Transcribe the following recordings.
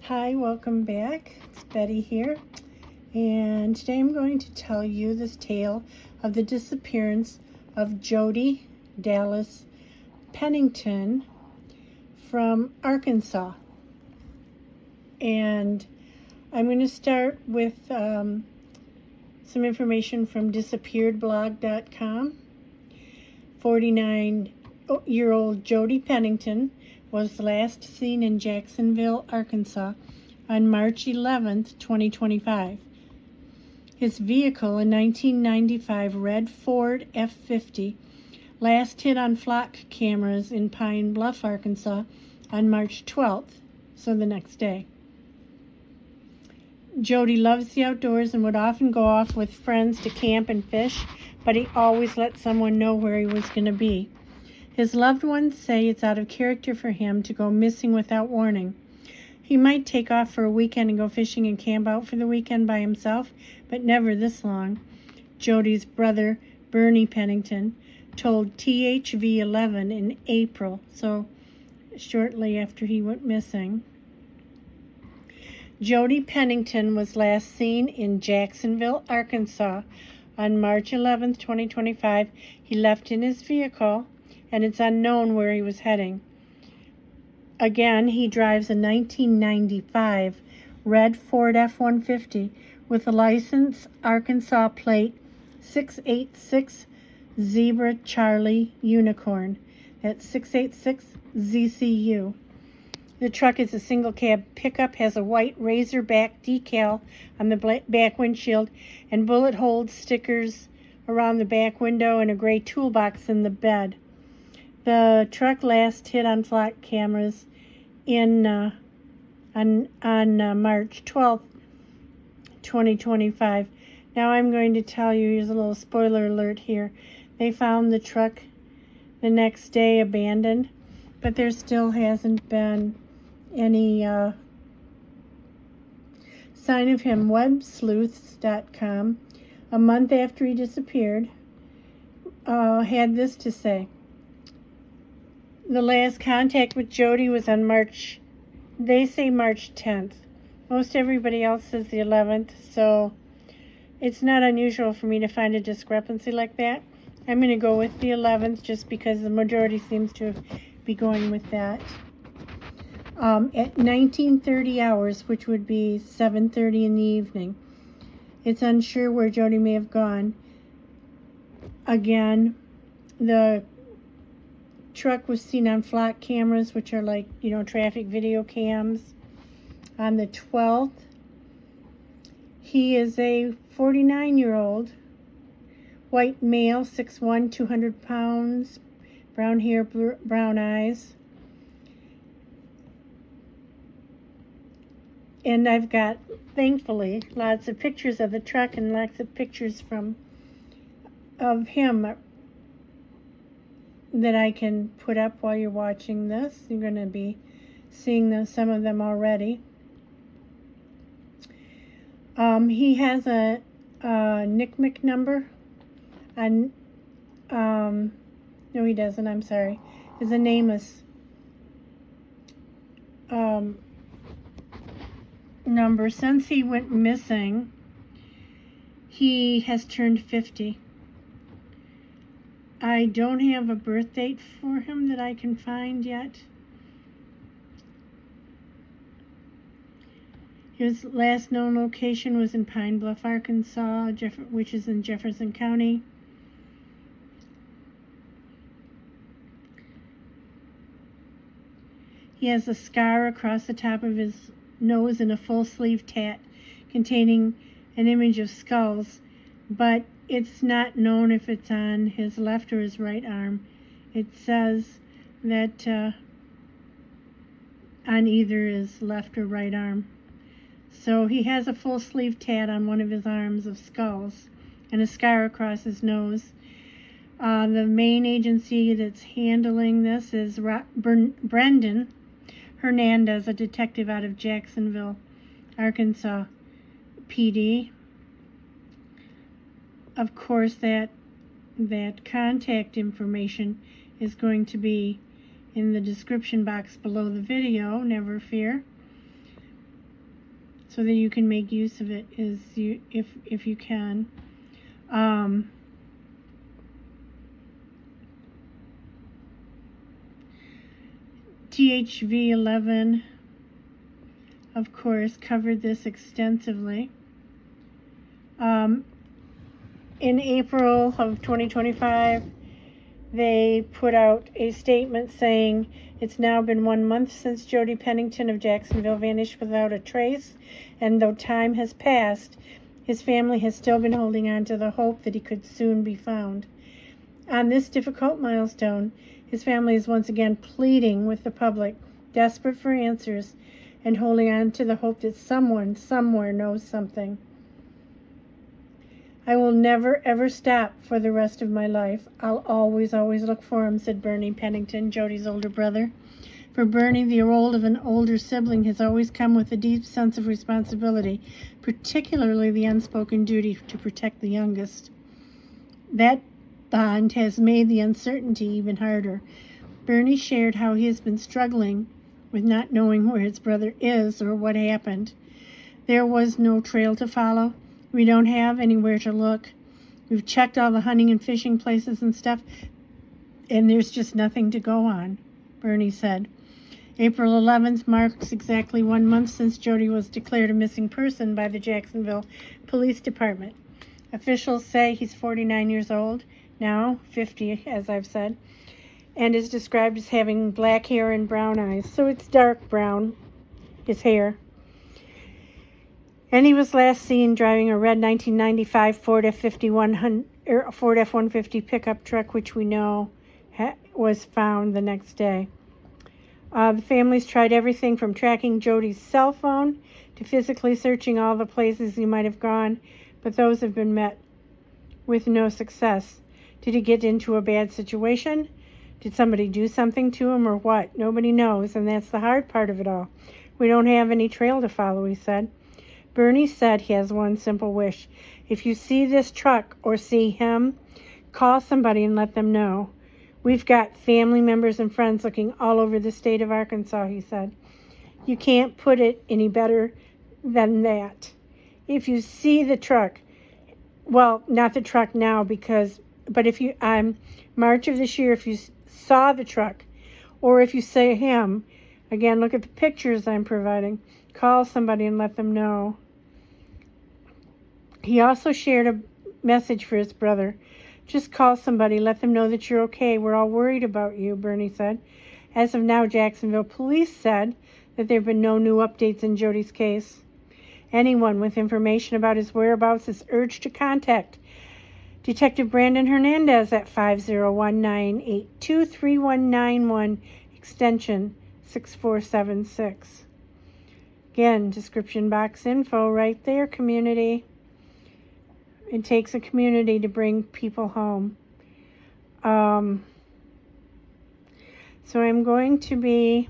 Hi, welcome back. It's Betty here, and today I'm going to tell you this tale of the disappearance of Jody Dallas Pennington from Arkansas. And I'm going to start with some information from disappearedblog.com. 49-year-old Jody Pennington was last seen in Jacksonville, Arkansas on March 11th, 2025. His vehicle, a 1995 red Ford F-50, last hit on flock cameras in Pine Bluff, Arkansas on March 12th, so the next day. Jody loves the outdoors and would often go off with friends to camp and fish, but he always let someone know where he was going to be. His loved ones say it's out of character for him to go missing without warning. He might take off for a weekend and go fishing and camp out for the weekend by himself, but never this long. Jody's brother, Bernie Pennington, told THV 11 in April, so shortly after he went missing. Jody Pennington was last seen in Jacksonville, Arkansas on March 11, 2025. He left in his vehicle, and it's unknown where he was heading. Again, he drives a 1995 red Ford F-150 with a license Arkansas plate 686 Zebra Charlie Unicorn. That's 686 ZCU. The truck is a single cab pickup, has a white Razorback decal on the back windshield and bullet hole stickers around the back window and a gray toolbox in the bed. The truck last hit on flock cameras on March 12th, 2025. Now I'm going to tell you, here's a little spoiler alert here. They found the truck the next day abandoned, but there still hasn't been any sign of him. Websleuths.com, a month after he disappeared, had this to say. The last contact with Jody was on they say March 10th. Most everybody else says the 11th, so it's not unusual for me to find a discrepancy like that. I'm going to go with the 11th just because the majority seems to be going with that. At 1930 hours, which would be 7:30 in the evening. It's unsure where Jody may have gone. Again, the truck was seen on flock cameras, which are like, traffic video cams, on the 12th. He is a 49-year-old white male, 6'1", 200 pounds, brown hair, brown eyes. And I've got, thankfully, lots of pictures of the truck and lots of pictures of him that I can put up while you're watching this. You're going to be seeing some of them already. He has a NCMEC number. No, he doesn't. I'm sorry. His name is number. Since he went missing, he has turned 50. I don't have a birth date for him that I can find yet. His last known location was in Pine Bluff, Arkansas, which is in Jefferson County. He has a scar across the top of his nose and a full sleeve tat containing an image of skulls, but it's not known if it's on his left or his right arm. It says that on either his left or right arm. So he has a full sleeve tat on one of his arms of skulls and a scar across his nose. The main agency that's handling this is Brandon Hernandez, a detective out of Jacksonville, Arkansas PD. Of course, that contact information is going to be in the description box below the video, never fear. so that you can make use of it if you can. THV 11, of course, covered this extensively. In April of 2025, they put out a statement saying it's now been 1 month since Jody Pennington of Jacksonville vanished without a trace, and though time has passed, his family has still been holding on to the hope that he could soon be found. On this difficult milestone, his family is once again pleading with the public, desperate for answers, and holding on to the hope that someone somewhere knows something. I will never, ever stop for the rest of my life. I'll always, always look for him, said Bernie Pennington, Jody's older brother. For Bernie, the role of an older sibling has always come with a deep sense of responsibility, particularly the unspoken duty to protect the youngest. That bond has made the uncertainty even harder. Bernie shared how he has been struggling with not knowing where his brother is or what happened. There was no trail to follow. We don't have anywhere to look. We've checked all the hunting and fishing places and stuff, and there's just nothing to go on, Bernie said. April 11th marks exactly 1 month since Jody was declared a missing person by the Jacksonville Police Department. Officials say he's 49 years old, now 50, as I've said, and is described as having black hair and brown eyes. So it's dark brown, his hair. And he was last seen driving a red 1995 Ford F-150 pickup truck, which we know was found the next day. The families tried everything from tracking Jody's cell phone to physically searching all the places he might have gone, but those have been met with no success. Did he get into a bad situation? Did somebody do something to him or what? Nobody knows, and that's the hard part of it all. We don't have any trail to follow, he said. Bernie said he has one simple wish. If you see this truck or see him, call somebody and let them know. We've got family members and friends looking all over the state of Arkansas, he said. You can't put it any better than that. If you see the truck, well, not the truck now but if you, March of this year, if you saw the truck or if you see him, again, look at the pictures I'm providing, call somebody and let them know. He also shared a message for his brother. Just call somebody, let them know that you're okay. We're all worried about you, Bernie said. As of now, Jacksonville police said that there have been no new updates in Jody's case. Anyone with information about his whereabouts is urged to contact Detective Brandon Hernandez at 501-982-3191, extension 6476. Again, description box info right there, community. It takes a community to bring people home. So I'm going to be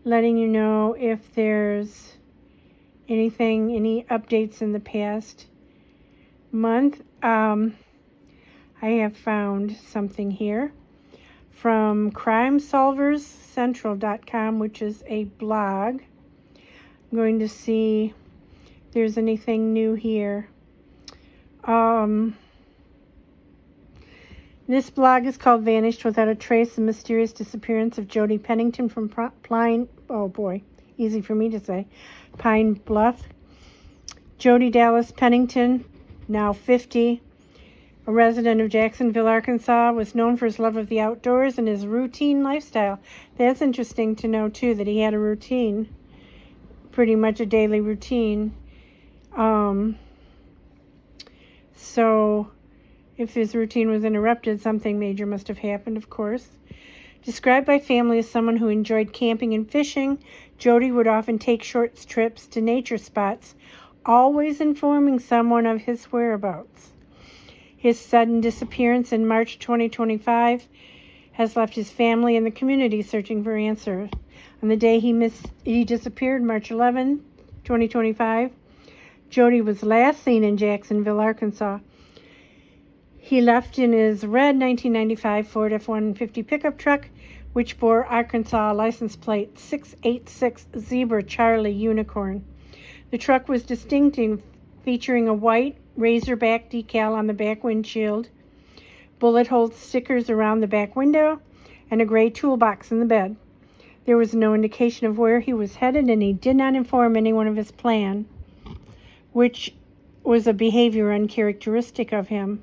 letting you know if there's any updates in the past month. I have found something here from crimesolverscentral.com, which is a blog. I'm going to see if there's anything new here. This blog is called Vanished Without a Trace, the Mysterious Disappearance of Jody Pennington from Pine Bluff. Jody Dallas Pennington, now 50, a resident of Jacksonville, Arkansas, was known for his love of the outdoors and his routine lifestyle. That's interesting to know, too, that he had a routine, pretty much a daily routine. So if his routine was interrupted, something major must have happened, of course. Described by family as someone who enjoyed camping and fishing, Jody would often take short trips to nature spots, always informing someone of his whereabouts. His sudden disappearance in March 2025 has left his family and the community searching for answers. On the day he disappeared, March 11, 2025, Jody was last seen in Jacksonville, Arkansas. He left in his red 1995 Ford F-150 pickup truck, which bore Arkansas license plate 686 Zebra Charlie Unicorn. The truck was distinctive, featuring a white Razorback decal on the back windshield, bullet hole stickers around the back window, and a gray toolbox in the bed. There was no indication of where he was headed, and he did not inform anyone of his plan, which was a behavior uncharacteristic of him.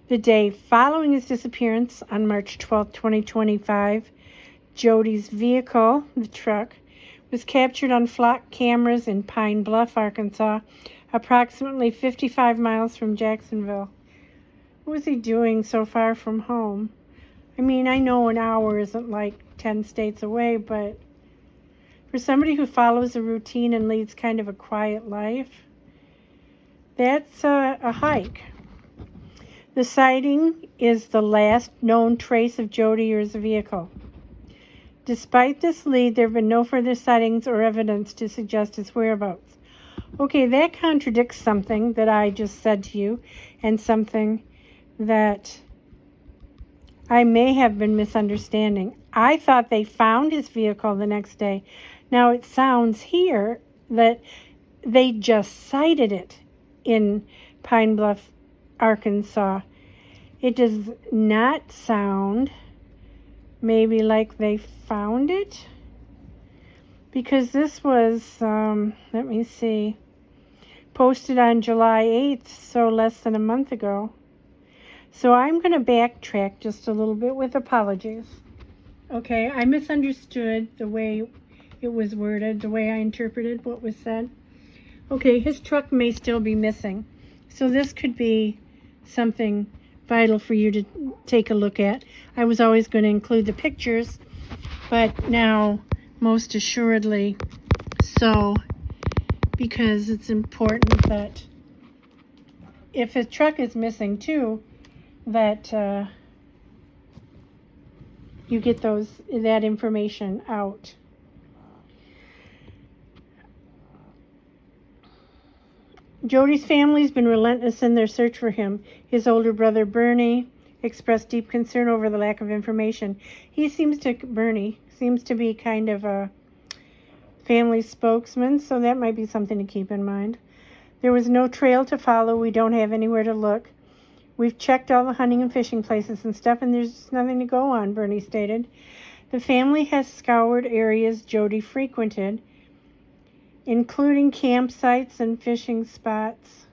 The day following his disappearance, on March 12, 2025, Jody's vehicle, the truck, was captured on flock cameras in Pine Bluff, Arkansas, approximately 55 miles from Jacksonville. What was he doing so far from home? I mean, I know an hour isn't like 10 states away, but for somebody who follows a routine and leads kind of a quiet life, that's a hike. The sighting is the last known trace of Jody or his vehicle. Despite this lead, there have been no further sightings or evidence to suggest his whereabouts. Okay, that contradicts something that I just said to you, and something that I may have been misunderstanding. I thought they found his vehicle the next day. Now it sounds here that they just sighted it in Pine Bluff, Arkansas. It does not sound maybe like they found it, because this was, let me see, posted on July 8th, so less than a month ago. So I'm going to backtrack just a little bit with apologies. Okay, I misunderstood the way it was worded, the way I interpreted what was said. Okay, his truck may still be missing. So this could be something vital for you to take a look at. I was always going to include the pictures, but now most assuredly so, because it's important that if his truck is missing too, that you get that information out. Jody's family's been relentless in their search for him. His older brother, Bernie, expressed deep concern over the lack of information. Bernie seems to be kind of a family spokesman, so that might be something to keep in mind. There was no trail to follow. We don't have anywhere to look. We've checked all the hunting and fishing places and stuff, and there's nothing to go on, Bernie stated. The family has scoured areas Jody frequented, including campsites and fishing spots.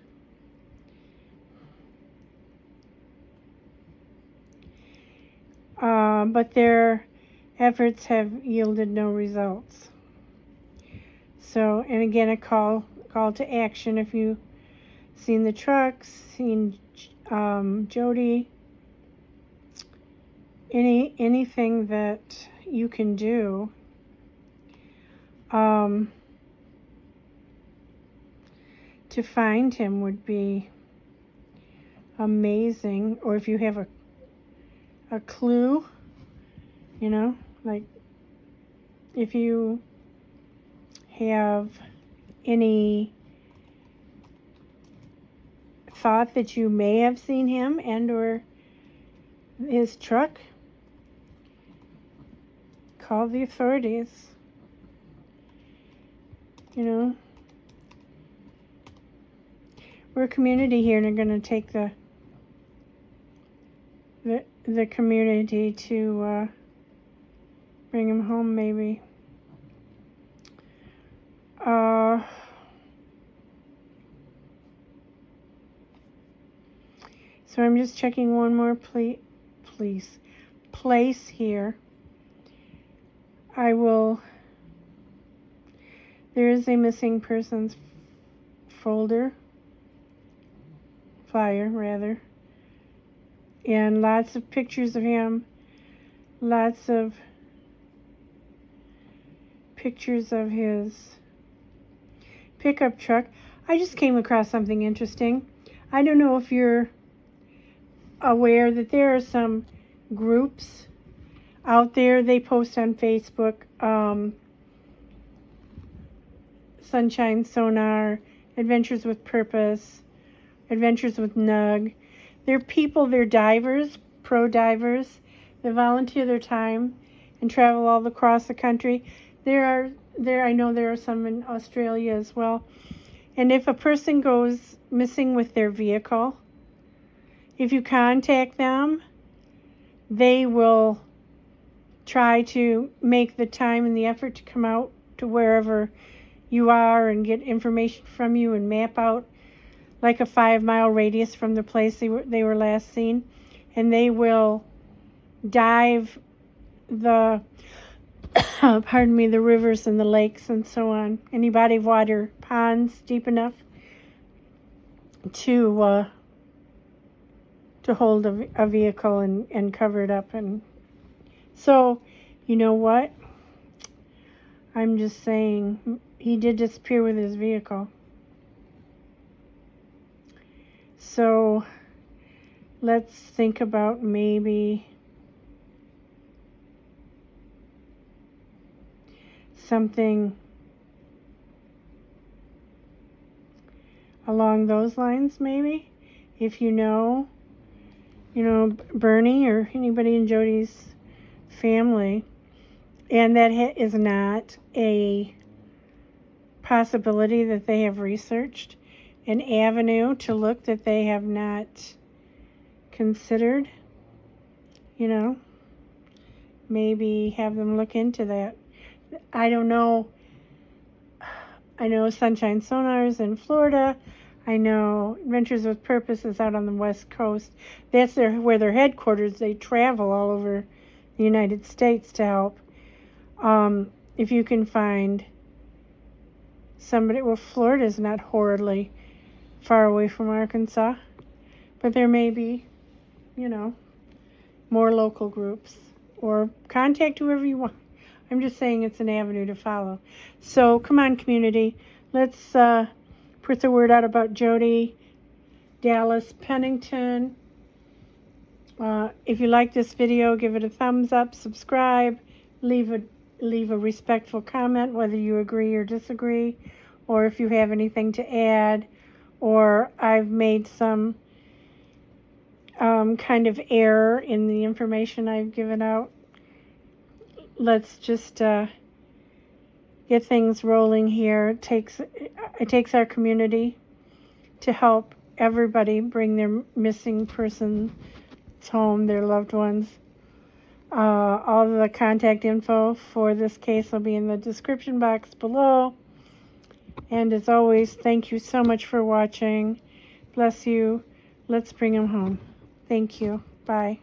But their efforts have yielded no results. So, and again, a call to action. If you've seen the trucks, seen Jody, anything that you can do to find him would be amazing. Or if you have a clue, like if you have any thought that you may have seen him and or his truck, call the authorities. We're a community here, and they're going to take the community to bring him home, maybe. So I'm just checking one more place here. There is a missing persons flyer rather, and lots of pictures of him, lots of pictures of his pickup truck. I just came across something interesting. I don't know if you're aware that there are some groups out there. They post on Facebook, Sunshine Sonar, Adventures with Purpose, Adventures with Nug. They're people, they're divers, pro divers. They volunteer their time and travel all across the country. There are I know there are some in Australia as well. And if a person goes missing with their vehicle, if you contact them, they will try to make the time and the effort to come out to wherever you are and get information from you and map out like a 5-mile radius from the place they were last seen. And they will dive the the rivers and the lakes and so on, any body of water, ponds deep enough to hold a vehicle and cover it up. And so, you know what? I'm just saying, he did disappear with his vehicle. So let's think about maybe something along those lines, maybe. If you know Bernie or anybody in Jody's family, and that is not a possibility that they have researched, an avenue to look that they have not considered, maybe have them look into that. I don't know. I know Sunshine Sonar's in Florida. I know Adventures with Purpose is out on the West Coast. That's where their headquarters. They travel all over the United States to help. If you can find somebody, well, Florida's not horribly far away from Arkansas, but there may be, more local groups, or contact whoever you want. I'm just saying it's an avenue to follow. So come on, community. Let's put the word out about Jody Dallas Pennington. If you like this video, give it a thumbs up, subscribe, leave a respectful comment, whether you agree or disagree, or if you have anything to add, or I've made some kind of error in the information I've given out. Let's just get things rolling here. It takes our community to help everybody bring their missing persons home, their loved ones. All the contact info for this case will be in the description box below. And as always, thank you so much for watching. Bless you. Let's bring them home. Thank you. Bye.